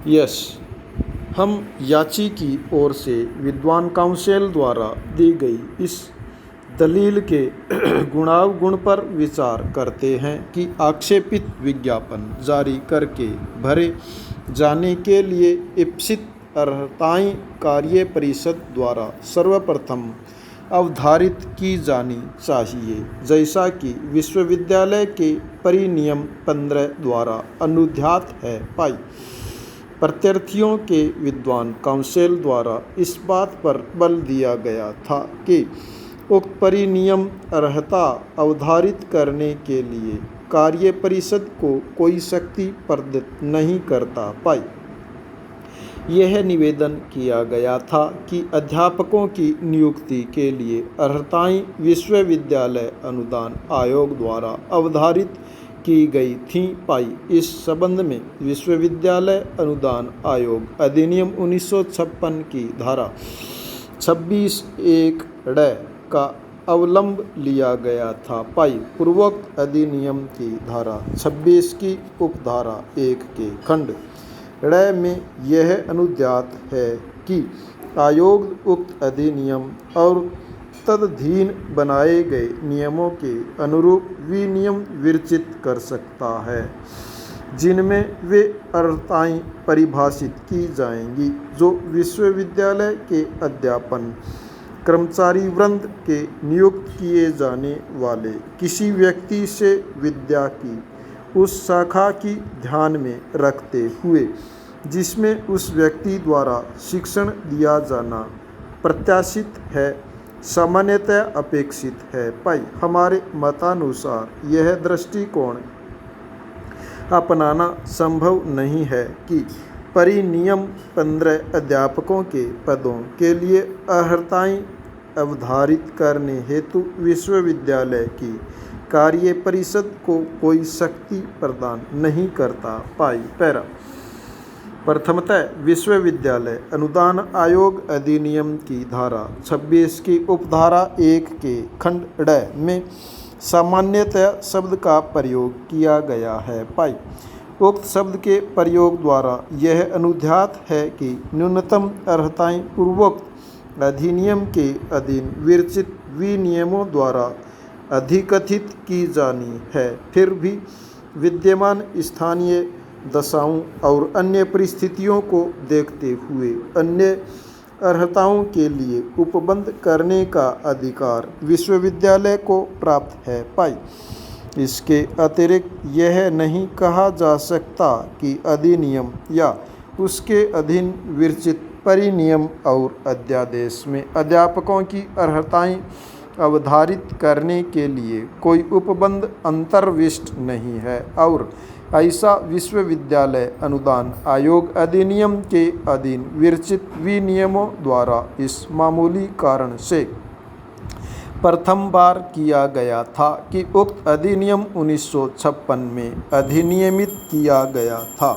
Yes, हम याची की ओर से विद्वान काउंसिल द्वारा दी गई इस दलील के गुणावगुण पर विचार करते हैं कि आक्षेपित विज्ञापन जारी करके भरे जाने के लिए इप्सित अर्हताएं कार्य परिषद द्वारा सर्वप्रथम अवधारित की जानी चाहिए, जैसा कि विश्वविद्यालय के परिनियम 15 द्वारा अनुध्यात है। पाई प्रत्यार्थियों के विद्वान काउंसिल द्वारा इस बात पर बल दिया गया था कि उक्त परिनियम अर्हता अवधारित करने के लिए कार्य परिषद को कोई शक्ति प्रदत्त नहीं करता। पाई यह निवेदन किया गया था कि अध्यापकों की नियुक्ति के लिए अर्हताएं विश्वविद्यालय अनुदान आयोग द्वारा अवधारित की गई थीं। पाई इस संबंध में विश्वविद्यालय अनुदान आयोग अधिनियम 1956 की धारा 26(1) का अवलंब लिया गया था। पाई पूर्वोक्त अधिनियम की धारा 26 की उपधारा 1 के खंड में यह अनुध्यात है कि आयोग उक्त अधिनियम और तदधीन बनाए गए नियमों के अनुरूप विनियम विरचित कर सकता है, जिनमें वे अर्हताएं परिभाषित की जाएंगी जो विश्वविद्यालय के अध्यापन कर्मचारी वृंद के नियुक्त किए जाने वाले किसी व्यक्ति से विद्या की उस शाखा की ध्यान में रखते हुए जिसमें उस व्यक्ति द्वारा शिक्षण दिया जाना प्रत्याशित है, सामान्यतः अपेक्षित है। पाई हमारे मतानुसार यह दृष्टिकोण अपनाना संभव नहीं है कि परिनियम 15 अध्यापकों के पदों के लिए अर्हताएं अवधारित करने हेतु विश्वविद्यालय की कार्य परिषद को कोई शक्ति प्रदान नहीं करता। पाई पैरा प्रथमतः विश्वविद्यालय अनुदान आयोग अधिनियम की धारा 26 की उपधारा 1 के खंड में सामान्यतः शब्द का प्रयोग किया गया है। पाई उक्त शब्द के प्रयोग द्वारा यह अनुध्यात है कि न्यूनतम अर्हताएं पूर्वोक्त अधिनियम के अधीन विरचित विनियमों द्वारा अधिकथित की जानी है। फिर भी विद्यमान स्थानीय दशाओं और अन्य परिस्थितियों को देखते हुए अन्य अर्हताओं के लिए उपबंध करने का अधिकार विश्वविद्यालय को प्राप्त है। पाई इसके अतिरिक्त यह नहीं कहा जा सकता कि अधिनियम या उसके अधीन विरचित परिनियम और अध्यादेश में अध्यापकों की अर्हताएं अवधारित करने के लिए कोई उपबंध अंतर्विष्ट नहीं है और ऐसा विश्वविद्यालय अनुदान आयोग अधिनियम के अधीन विरचित विनियमों द्वारा इस मामूली कारण से प्रथम बार किया गया था कि उक्त अधिनियम 1956 में अधिनियमित किया गया था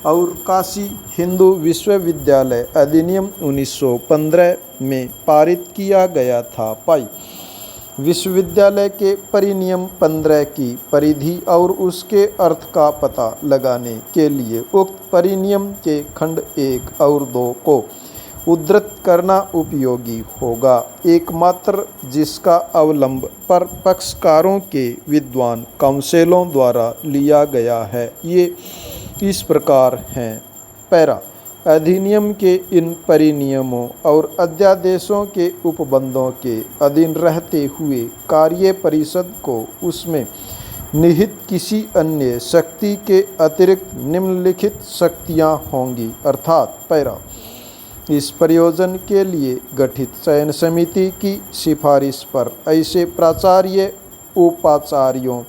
और काशी हिंदू विश्वविद्यालय अधिनियम 1915 में पारित किया गया था। पाई विश्वविद्यालय के परिनियम 15 की परिधि और उसके अर्थ का पता लगाने के लिए उक्त परिनियम के खंड 1 और 2 को उद्धृत करना उपयोगी होगा, एकमात्र जिसका अवलंब पर पक्षकारों के विद्वान काउंसिलों द्वारा लिया गया है। ये इस प्रकार हैं। पैरा अधिनियम के इन परिनियमों और अध्यादेशों के उपबंधों के अधीन रहते हुए कार्य परिषद को उसमें निहित किसी अन्य शक्ति के अतिरिक्त निम्नलिखित शक्तियां होंगी, अर्थात पैरा इस प्रयोजन के लिए गठित चयन समिति की सिफारिश पर ऐसे प्राचार्य, उपाचार्यों,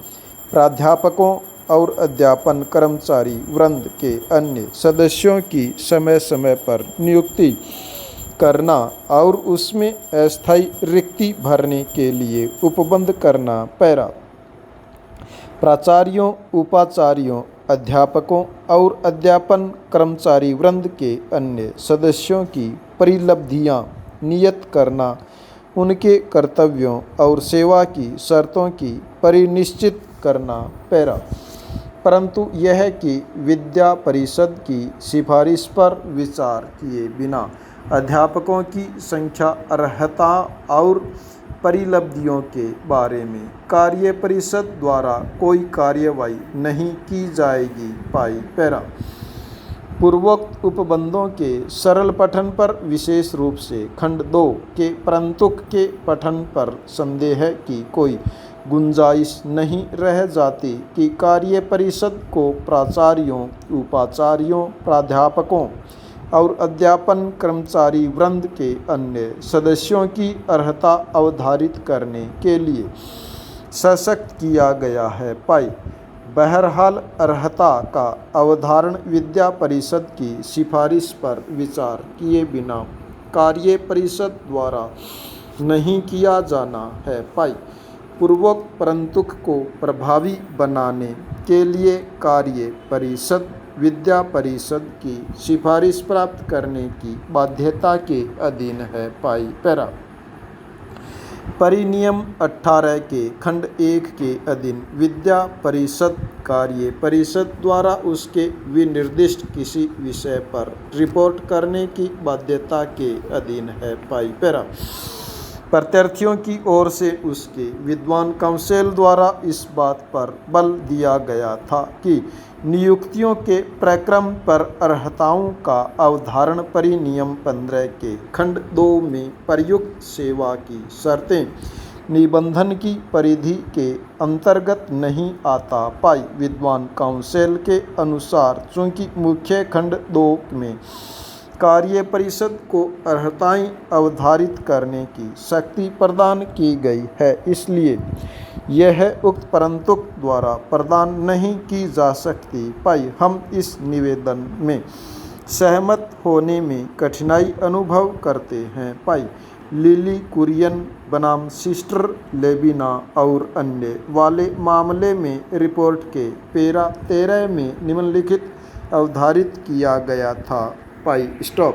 प्राध्यापकों और अध्यापन कर्मचारी वृंद के अन्य सदस्यों की समय समय पर नियुक्ति करना और उसमें अस्थायी रिक्ति भरने के लिए उपबंध करना। पैरा प्राचार्यों, उपाचार्यों, अध्यापकों और अध्यापन कर्मचारी वृंद के अन्य सदस्यों की परिलब्धियां नियत करना, उनके कर्तव्यों और सेवा की शर्तों की परिनिश्चित करना। पैरा परंतु यह कि विद्या परिषद की सिफारिश पर विचार किए बिना अध्यापकों की संख्या, अर्हता और परिलब्धियों के बारे में कार्य परिषद द्वारा कोई कार्यवाही नहीं की जाएगी। पाई पैरा पूर्वोक्त उपबंधों के सरल पठन पर, विशेष रूप से खंड 2 के परंतुक के पठन पर संदेह की कोई गुंजाइश नहीं रह जाती कि कार्य परिषद को प्राचार्यों, उपाचार्यों, प्राध्यापकों और अध्यापन कर्मचारी वृंद के अन्य सदस्यों की अर्हता अवधारित करने के लिए सशक्त किया गया है। पाई बहरहाल अर्हता का अवधारण विद्या परिषद की सिफारिश पर विचार किए बिना कार्य परिषद द्वारा नहीं किया जाना है। पाई पूर्वोक्त परंतुक को प्रभावी बनाने के लिए कार्य परिषद विद्या परिषद की सिफारिश प्राप्त करने की बाध्यता के अधीन है। पाई पैरा परिनियम 18 के खंड 1 के अधीन विद्या परिषद कार्य परिषद द्वारा उसके विनिर्दिष्ट किसी विषय पर रिपोर्ट करने की बाध्यता के अधीन है। पाई पैरा प्रत्यार्थियों की ओर से उसके विद्वान काउंसिल द्वारा इस बात पर बल दिया गया था कि नियुक्तियों के प्रक्रम पर अर्हताओं का अवधारण परिनियम 15 के खंड 2 में प्रयुक्त सेवा की शर्तें निबंधन की परिधि के अंतर्गत नहीं आता। पाई विद्वान काउंसिल के अनुसार चूंकि मुख्य खंड 2 में कार्य परिषद को अर्हताएं अवधारित करने की शक्ति प्रदान की गई है, इसलिए यह उक्त परंतुक द्वारा प्रदान नहीं की जा सकती। पाई हम इस निवेदन में सहमत होने में कठिनाई अनुभव करते हैं। पाई लिली कुरियन बनाम सिस्टर लेविना और अन्य वाले मामले में रिपोर्ट के पैरा 13 में निम्नलिखित अवधारित किया गया था। पाई स्टॉप।